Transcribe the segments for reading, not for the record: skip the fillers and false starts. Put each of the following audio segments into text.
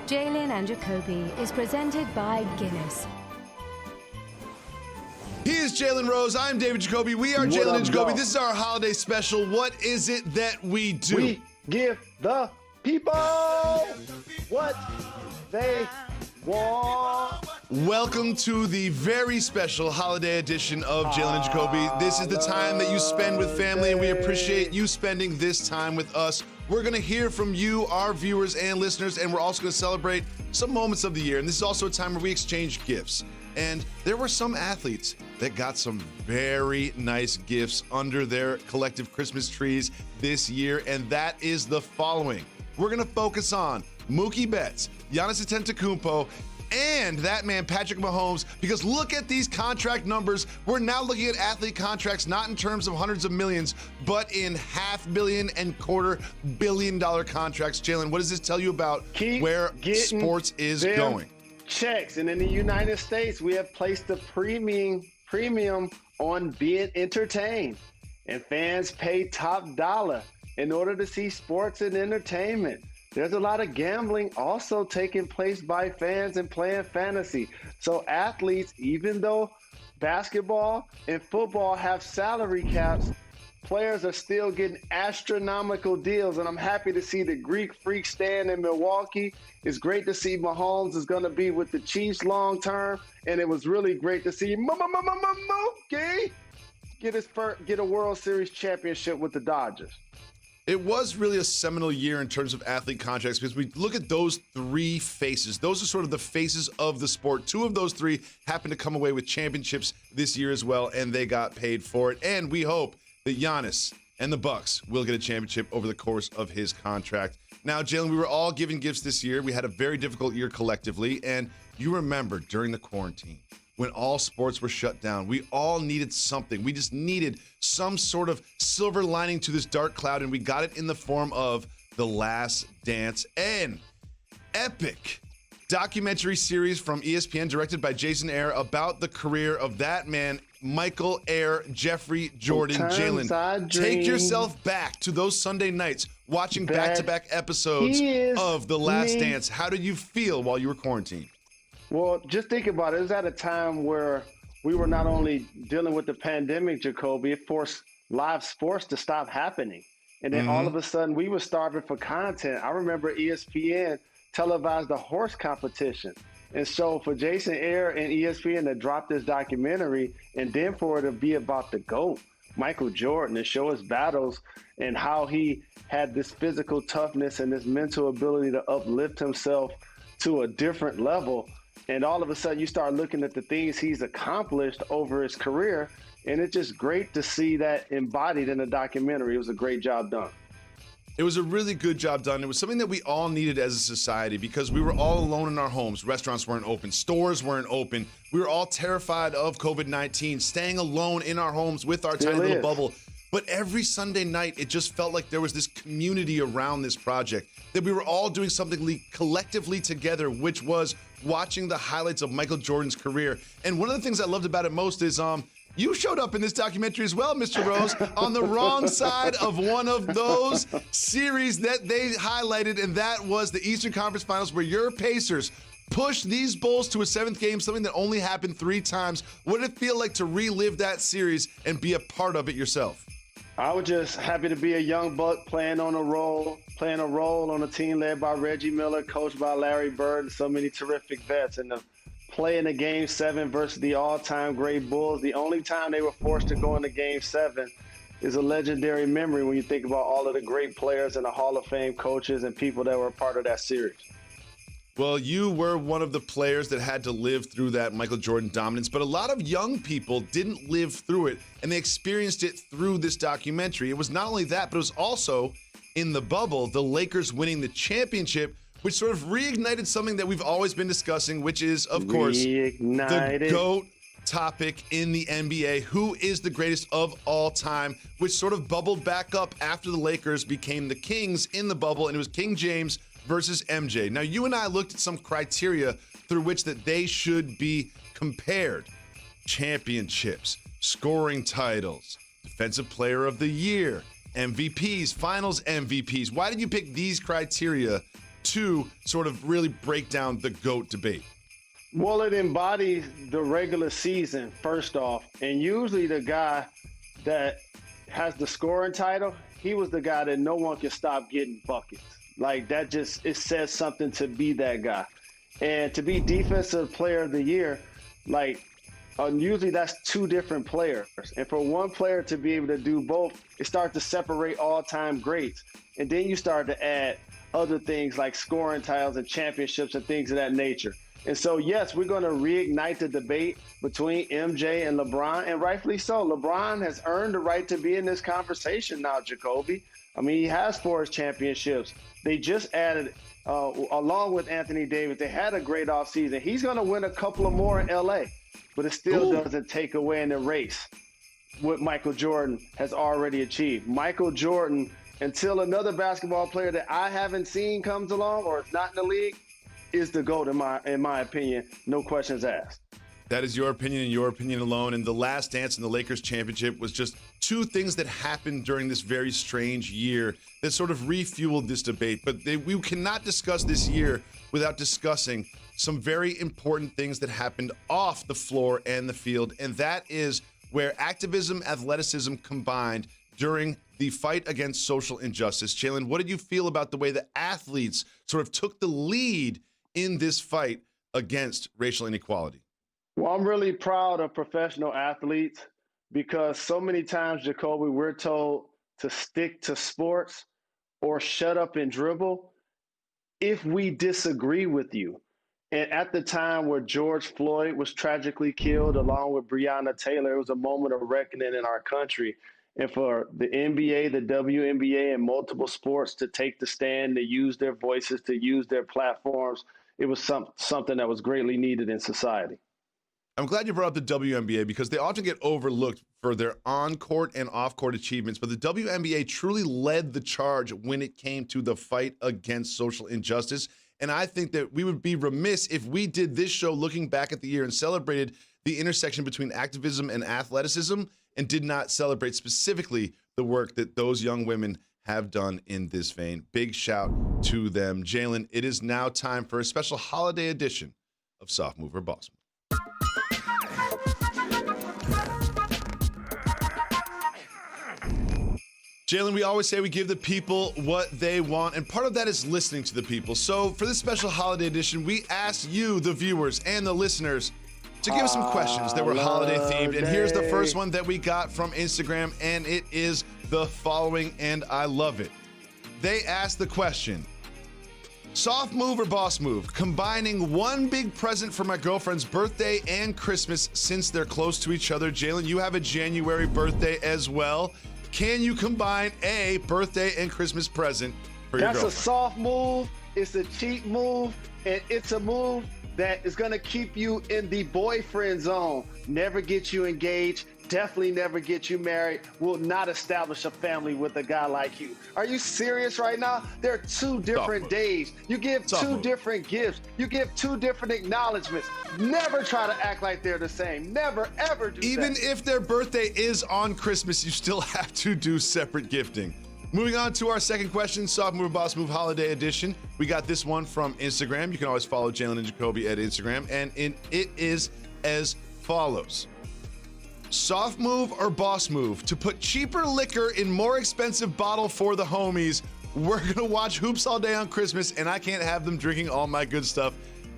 Jalen Jacoby is presented by Guinness. He is Jalen Rose. I'm David Jacoby. We are Jalen and Jacoby. This is our holiday special. What is it that we do? We give the people what they want. Welcome to the very special holiday edition of Jalen and Jacoby. This is the time that you spend with family, and we appreciate you spending this time with us. We're going to hear from you, our viewers and listeners, and we're also going to celebrate some moments of the year. And this is also a time where we exchange gifts. And there were some athletes that got some very nice gifts under their collective Christmas trees this year, and that is the following. We're going to focus on Mookie Betts, Giannis Antetokounmpo, and that man, Patrick Mahomes, because look at these contract numbers. We're now looking at athlete contracts, not in terms of hundreds of millions, but in $500 million and $250 million contracts. Jalen, what does this tell you about where sports is going? Checks. And in the United States, we have placed the premium on being entertained. And fans pay top dollar in order to see sports and entertainment. There's a lot of gambling also taking place by fans and playing fantasy. So athletes, even though basketball and football have salary caps, players are still getting astronomical deals. And I'm happy to see the Greek Freak stand in Milwaukee. It's great to see Mahomes is going to be with the Chiefs long term. And it was really great to see Mookie get a World Series championship with the Dodgers. It was really a seminal year in terms of athlete contracts because we look at those three faces. Those are sort of the faces of the sport. Two of those three happened to come away with championships this year as well, and they got paid for it. And we hope that Giannis and the Bucks will get a championship over the course of his contract. Now, Jalen, we were all given gifts this year. We had a very difficult year collectively, and you remember during the quarantine, when all sports were shut down, we all needed something. We just needed some sort of silver lining to this dark cloud, and we got it in the form of The Last Dance, an epic documentary series from ESPN directed by Jason Ayre about the career of that man, Michael Air Jeffrey Jordan. Jalen, take yourself back to those Sunday nights watching back-to-back episodes of The Last Dance. How did you feel while you were quarantined? Well, just think about it. It was at a time where we were not only dealing with the pandemic, Jacoby, it forced live sports to stop happening. And then all of a sudden, we were starving for content. I remember ESPN televised the horse competition. And so for Jason Ayre and ESPN to drop this documentary and then for it to be about the GOAT, Michael Jordan, and show his battles and how he had this physical toughness and this mental ability to uplift himself to a different level. And all of a sudden, you start looking at the things he's accomplished over his career, and it's just great to see that embodied in a documentary. It was a great job done. It was a really good job done. It was something that we all needed as a society because we were all alone in our homes. Restaurants weren't open. Stores weren't open. We were all terrified of COVID-19, staying alone in our homes with our tiny little bubble. But every Sunday night, it just felt like there was this community around this project, that we were all doing something collectively together, which was watching the highlights of Michael Jordan's career. And one of the things I loved about it most is you showed up in this documentary as well, Mr. Rose, on the wrong side of one of those series that they highlighted, and that was the Eastern Conference Finals, where your Pacers pushed these Bulls to a seventh game, something that only happened 3 times. What did it feel like to relive that series and be a part of it yourself? I was just happy to be a young buck playing a role on a team led by Reggie Miller, coached by Larry Bird, and so many terrific vets. And to play in a Game 7 versus the all-time great Bulls, the only time they were forced to go into Game 7 is a legendary memory when you think about all of the great players and the Hall of Fame coaches and people that were a part of that series. Well, you were one of the players that had to live through that Michael Jordan dominance, but a lot of young people didn't live through it, and they experienced it through this documentary. It was not only that, but it was also in the bubble, the Lakers winning the championship, which sort of reignited something that we've always been discussing, which is, of course, the GOAT topic in the NBA. Who is the greatest of all time, which sort of bubbled back up after the Lakers became the Kings in the bubble, and it was King James versus MJ. Now, you and I looked at some criteria through which that they should be compared. Championships, scoring titles, defensive player of the year, MVPs, finals MVPs. Why did you pick these criteria two sort of really break down the GOAT debate? Well, it embodies the regular season, first off. And usually the guy that has the scoring title, he was the guy that no one could stop getting buckets. Like, that just, it says something to be that guy. And to be defensive player of the year, like, usually that's two different players. And for one player to be able to do both, it starts to separate all-time greats. And then you start to add other things like scoring titles and championships and things of that nature. And so, yes, we're going to reignite the debate between MJ and LeBron, and rightfully so. LeBron has earned the right to be in this conversation now, Jacoby. I mean, he has 4 championships. They just added, along with Anthony Davis, they had a great offseason. He's going to win a couple of more in L.A., but it still doesn't take away in the race what Michael Jordan has already achieved. Michael Jordan, until another basketball player that I haven't seen comes along or is not in the league, is the GOAT in my opinion. No questions asked. That is your opinion and your opinion alone. And the last dance in the Lakers championship was just two things that happened during this very strange year that sort of refueled this debate. But we cannot discuss this year without discussing some very important things that happened off the floor and the field. And that is where activism, athleticism combined during the fight against social injustice. Jalen, what did you feel about the way the athletes sort of took the lead in this fight against racial inequality? Well, I'm really proud of professional athletes because so many times, Jacoby, we're told to stick to sports or shut up and dribble if we disagree with you. And at the time where George Floyd was tragically killed along with Breonna Taylor, it was a moment of reckoning in our country. And for the NBA, the WNBA, and multiple sports to take the stand, to use their voices, to use their platforms, it was something that was greatly needed in society. I'm glad you brought up the WNBA because they often get overlooked for their on-court and off-court achievements, but the WNBA truly led the charge when it came to the fight against social injustice. And I think that we would be remiss if we did this show looking back at the year and celebrated the intersection between activism and athleticism and did not celebrate specifically the work that those young women have done in this vein. Big shout to them. Jalen, it is now time for a special holiday edition of Soft Move or Boss Move. Jalen, we always say we give the people what they want, and part of that is listening to the people. So for this special holiday edition, we asked you, the viewers and the listeners, to give us some questions that were holiday themed. And here's the first one that we got from Instagram, and it is the following, and I love it. They asked the question, soft move or boss move? Combining one big present for my girlfriend's birthday and Christmas since they're close to each other. Jalen, you have a January birthday as well. Can you combine a birthday and Christmas present for your girlfriend? That's a soft move. It's a cheap move, and it's a move that is going to keep you in the boyfriend zone. Never get you engaged. Definitely never get you married. Will not establish a family with a guy like you. Are you serious right now? There are two different days. You give two different gifts. You give two different acknowledgments. Never try to act like they're the same. Never, ever do that. Even if their birthday is on Christmas, you still have to do separate gifting. Moving on to our second question, Soft Move or Boss Move Holiday Edition. We got this one from Instagram. You can always follow Jalen and Jacoby at Instagram. And it is as follows. Soft move or boss move? To put cheaper liquor in more expensive bottle for the homies. We're going to watch hoops all day on Christmas, and I can't have them drinking all my good stuff.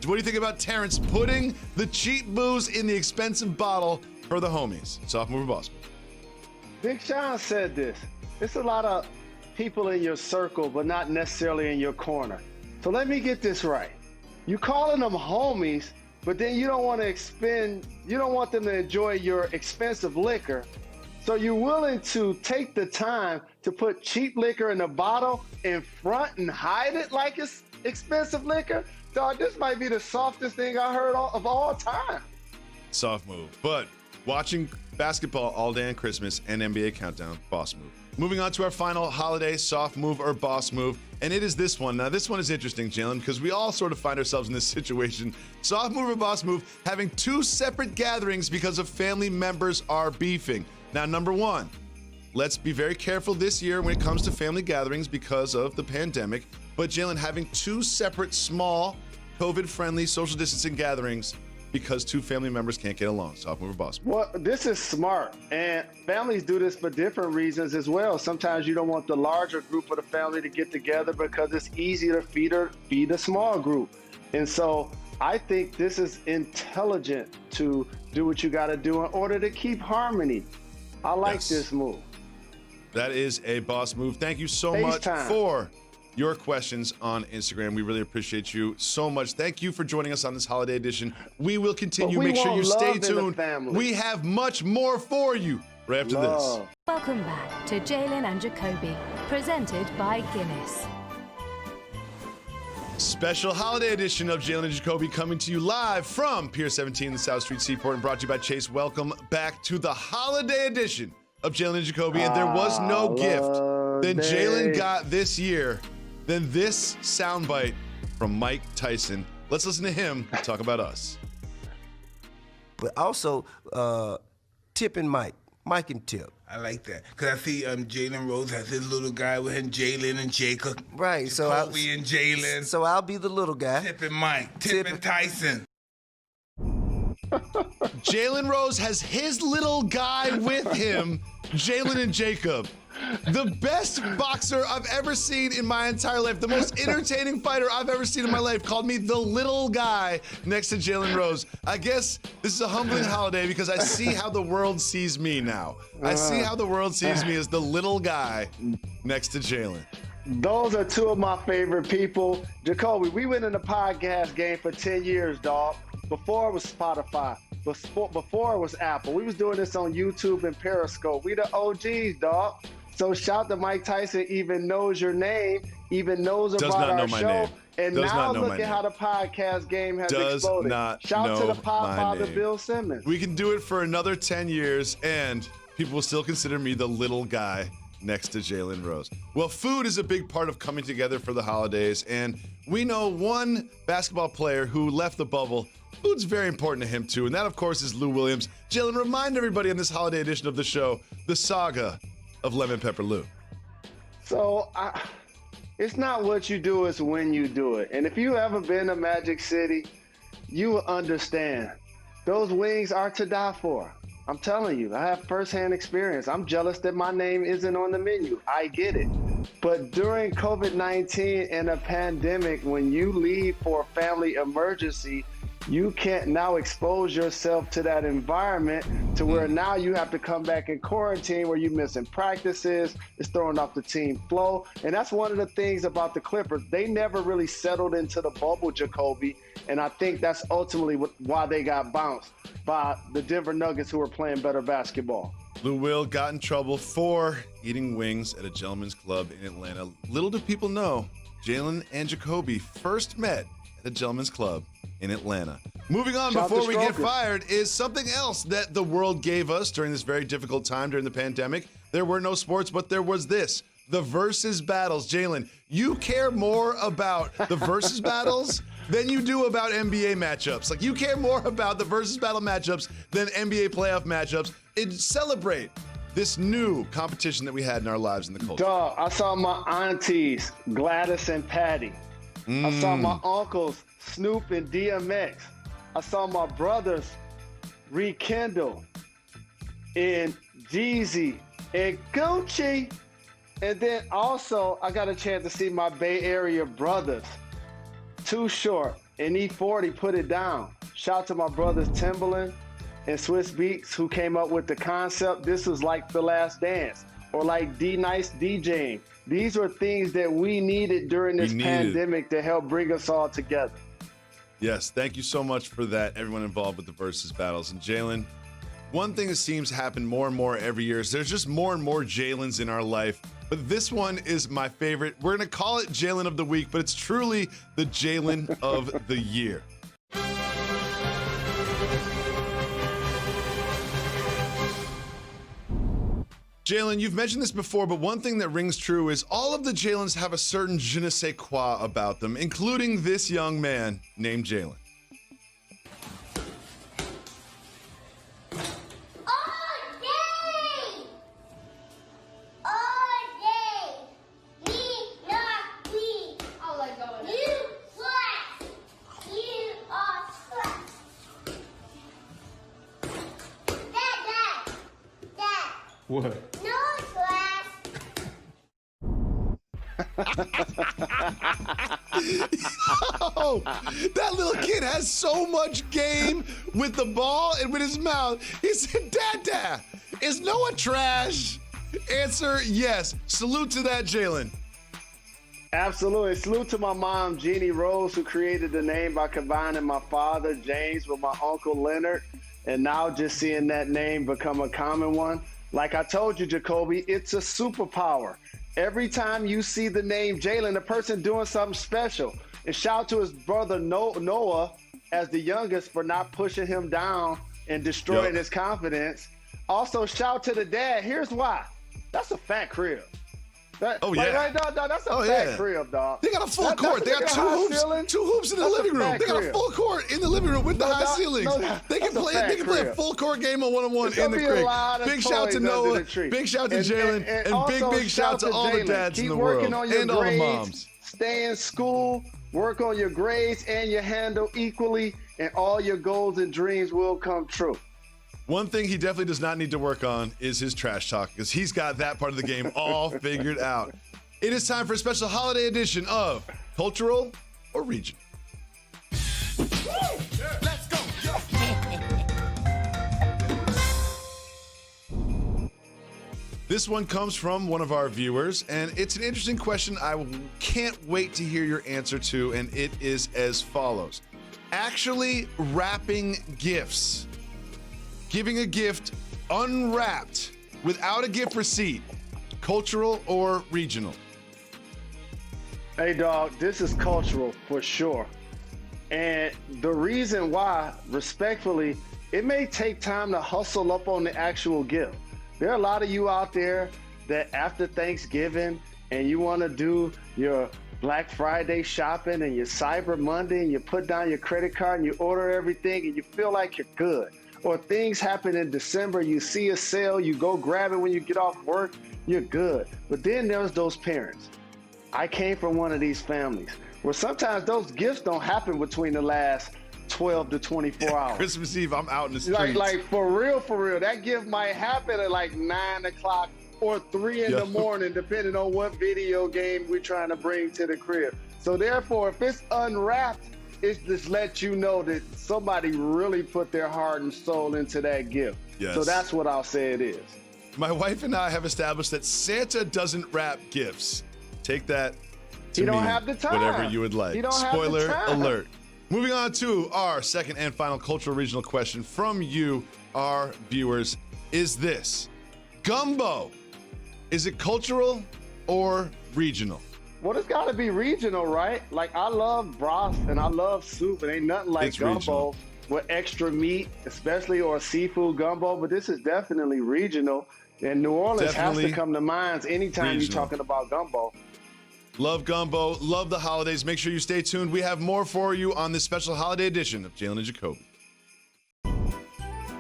What do you think about Terrence putting the cheap booze in the expensive bottle for the homies? Soft move or boss move? Big Sean said this. It's a lot of people in your circle, but not necessarily in your corner. So let me get this right. You calling them homies, but then you don't want them to enjoy your expensive liquor. So you're willing to take the time to put cheap liquor in a bottle in front and hide it like it's expensive liquor? Dog, this might be the softest thing I heard of all time. Soft move. But watching basketball all day on Christmas and NBA Countdown, boss move. Moving on to our final holiday soft move or boss move, and it is this one. Now, this one is interesting, Jalen, because we all sort of find ourselves in this situation. Soft move or boss move, having two separate gatherings because of family members are beefing. Now, number one, let's be very careful this year when it comes to family gatherings because of the pandemic. but Jalen, having two separate small COVID-friendly social distancing gatherings because two family members can't get along. Soft mover, boss move. Well, this is smart, and families do this for different reasons as well. Sometimes you don't want the larger group of the family to get together because it's easier to feed a small group. And so I think this is intelligent to do what you got to do in order to keep harmony. I like this move. That is a boss move. Thank you so much for your questions on Instagram. We really appreciate you so much. Thank you for joining us on this holiday edition. We will continue. Make sure you stay tuned. We have much more for you right after this. Welcome back to Jalen and Jacoby, presented by Guinness. Special holiday edition of Jalen and Jacoby coming to you live from Pier 17, the South Street Seaport, and brought to you by Chase. Welcome back to the holiday edition of Jalen and Jacoby. And there was no gift that Jalen got this year than this soundbite from Mike Tyson. Let's listen to him talk about us. But also, Tip and Mike and Tip. I like that because I see Jalen Rose has his little guy with him, Jalen and Jacob. Right, so Jacoby and Jalen. So I'll be the little guy. Tip and Mike. Tip and Tyson. Jalen Rose has his little guy with him, Jalen and Jacob. The best boxer I've ever seen in my entire life, the most entertaining fighter I've ever seen in my life, called me the little guy next to Jalen Rose. I guess this is a humbling holiday because I see how the world sees me now. I see how the world sees me as the little guy next to Jalen. Those are two of my favorite people. Jacoby, we went in the podcast game for 10 years, dog. Before it was Spotify, before it was Apple. We was doing this on YouTube and Periscope. We the OGs, dog. So shout to Mike Tyson, even knows your name, even knows about our show. And now look at how the podcast game has exploded. Shout to the Podfather Bill Simmons. We can do it for another 10 years, and people will still consider me the little guy next to Jalen Rose. Well, food is a big part of coming together for the holidays, and we know one basketball player who left the bubble. Food's very important to him, too, and that, of course, is Lou Williams. Jalen, remind everybody on this holiday edition of the show, the saga of Lemon Pepper Lou. So, it's not what you do, it's when you do it. And if you ever been to Magic City, you will understand. Those wings are to die for. I'm telling you, I have firsthand experience. I'm jealous that my name isn't on the menu. I get it. But during COVID-19 and a pandemic, when you leave for a family emergency, you can't now expose yourself to that environment to where now you have to come back in quarantine where you're missing practices, it's throwing off the team flow. And that's one of the things about the Clippers. They never really settled into the bubble, Jacoby. And I think that's ultimately why they got bounced by the Denver Nuggets, who were playing better basketball. Lou Will got in trouble for eating wings at a gentleman's club in Atlanta. Little do people know, Jalen and Jacoby first met at a gentleman's club in Atlanta. Moving on, before we get fired, is something else that the world gave us during this very difficult time during the pandemic. There were no sports, but there was this, the versus battles. Jalen, you care more about the versus battles than you do about NBA matchups. Like, you care more about the versus battle matchups than NBA playoff matchups. And celebrate this new competition that we had in our lives in the culture. Dog, I saw my aunties, Gladys and Patty. I saw my uncles, Snoop and DMX. I saw my brothers, Rekindle and Jeezy and Gucci. And then also, I got a chance to see my Bay Area brothers, Too Short and E40, put it down. Shout out to my brothers Timbaland and Swiss Beats, who came up with the concept. This was like The Last Dance, or like D-Nice DJing. These were things that we needed during this pandemic to help bring us all together. Yes, thank you so much for that, everyone involved with the versus battles. And Jalen, one thing that seems to happen more and more every year is there's just more and more Jalens in our life. But this one is my favorite. We're going to call it Jalen of the Week, but it's truly the Jalen of the Year. Jalen, you've mentioned this before, but one thing that rings true is all of the Jalens have a certain je ne sais quoi about them, including this young man named Jalen. What? No trash. Oh, that little kid has so much game with the ball and with his mouth. He said, Dada, is Noah trash? Answer, yes. Salute to that, Jalen. Absolutely. Salute to my mom, Jeannie Rose, who created the name by combining my father, James, with my uncle, Leonard. And now just seeing that name become a common one. Like I told you, Jacoby, it's a superpower. Every time you see the name Jalen, the person doing something special. And shout out to his brother Noah as the youngest for not pushing him down and destroying his confidence. Also, shout out to the dad. Here's why. That's a fat crib. That's a fat crib, dog. They got a full court. They got two hoops in the living room. They got a full court in the living room with the high ceilings. They can play a full court game on one-on-one in the crib. Big shout to Noah. Big shout to Jalen. And big shout to all the dads in the world. And all the moms. Stay in school, work on your grades and your handle equally, and all your goals and dreams will come true. One thing he definitely does not need to work on is his trash talk, because he's got that part of the game all figured out. It is time for a special holiday edition of Cultural or Regional. Let's go. This one comes from one of our viewers, and it's an interesting question I can't wait to hear your answer to, and it is as follows. Actually wrapping gifts. Giving a gift unwrapped without a gift receipt, cultural or regional? Hey, dog, this is cultural for sure. And the reason why, respectfully, it may take time to hustle up on the actual gift. There are a lot of you out there that after Thanksgiving and you want to do your Black Friday shopping and your Cyber Monday and you put down your credit card and you order everything and you feel like you're good. Or things happen in December, you see a sale, you go grab it when you get off work, you're good. But then there's those parents. I came from one of these families where sometimes those gifts don't happen between the last 12 to 24 hours. Christmas Eve, I'm out in the streets. Like for real, that gift might happen at like 9 o'clock or 3 in the morning, depending on what video game we're trying to bring to the crib. So therefore, if it's unwrapped, it just lets you know that somebody really put their heart and soul into that gift. Yes. So that's what I'll say it is. My wife and I have established that Santa doesn't wrap gifts. Take that to don't mean have the time. whatever you would like. He don't have Spoiler the time. alert. Moving on to our second and final cultural regional question from you, our viewers, is this: gumbo, is it cultural or regional? Well, it's got to be regional, right? Like, I love broth and I love soup. It ain't nothing like It's gumbo regional. with extra meat, especially, or seafood gumbo. But this is definitely regional. And New Orleans has to come to mind anytime you're talking about gumbo. Love gumbo, love the holidays. Make sure you stay tuned. We have more for you on this special holiday edition of Jalen and Jacoby.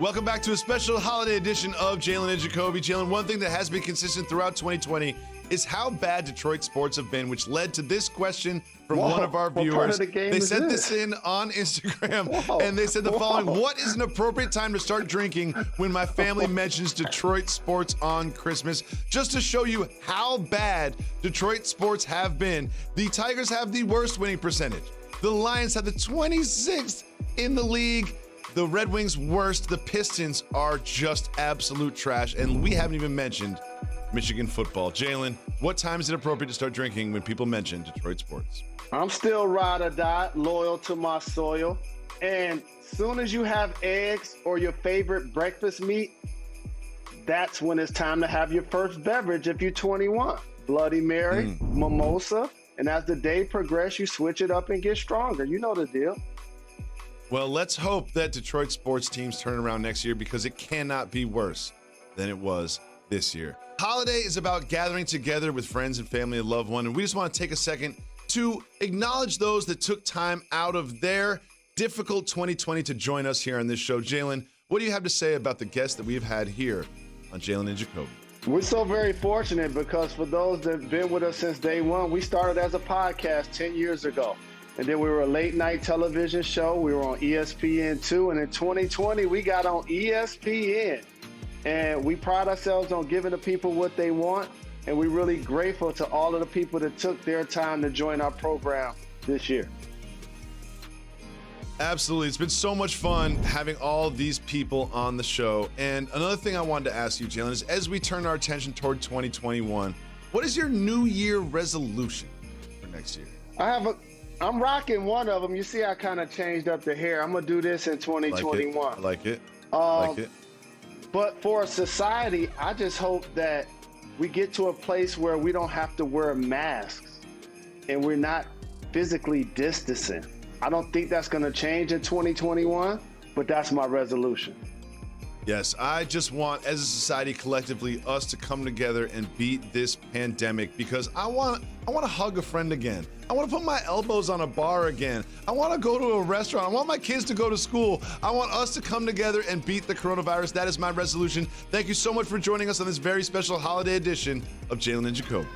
Welcome back to a special holiday edition of Jalen and Jacoby. Jalen, one thing that has been consistent throughout 2020 is how bad Detroit sports have been, which led to this question from one of our viewers. What part of the game they is sent this in on Instagram, and they said the following: what is an appropriate time to start drinking when my family mentions Detroit sports on Christmas? Just to show you how bad Detroit sports have been, the Tigers have the worst winning percentage. The Lions have the 26th in the league. The Red Wings worst. The Pistons are just absolute trash. And we haven't even mentioned Michigan football. Jalen, what time is it appropriate to start drinking when people mention Detroit sports? I'm still ride or die, loyal to my soil. And soon as you have eggs or your favorite breakfast meat, that's when it's time to have your first beverage if you're 21. Bloody Mary, mimosa, and as the day progresses, you switch it up and get stronger. You know the deal. Well, let's hope that Detroit sports teams turn around next year, because it cannot be worse than it was this year. Holiday is about gathering together with friends and family and loved one, and we just want to take a second to acknowledge those that took time out of their difficult 2020 to join us here on this show. Jalen, what do you have to say about the guests that we've had here on Jalen and Jacoby? We're so very fortunate because for those that have been with us since day one, we started as a podcast 10 years ago. And then we were a late night television show. We were on ESPN2. And in 2020, we got on ESPN. And we pride ourselves on giving the people what they want. And we're really grateful to all of the people that took their time to join our program this year. Absolutely. It's been so much fun having all these people on the show. And another thing I wanted to ask you, Jalen, is as we turn our attention toward 2021, what is your New Year resolution for next year? I'm rocking one of them. You see, I kind of changed up the hair. I'm going to do this in 2021. I like it. Like it. But for society, I just hope that we get to a place where we don't have to wear masks and we're not physically distancing. I don't think that's going to change in 2021, but that's my resolution. Yes, I just want, as a society, collectively, us to come together and beat this pandemic, because I want to hug a friend again. I want to put my elbows on a bar again. I want to go to a restaurant. I want my kids to go to school. I want us to come together and beat the coronavirus. That is my resolution. Thank you so much for joining us on this very special holiday edition of Jalen and Jacoby.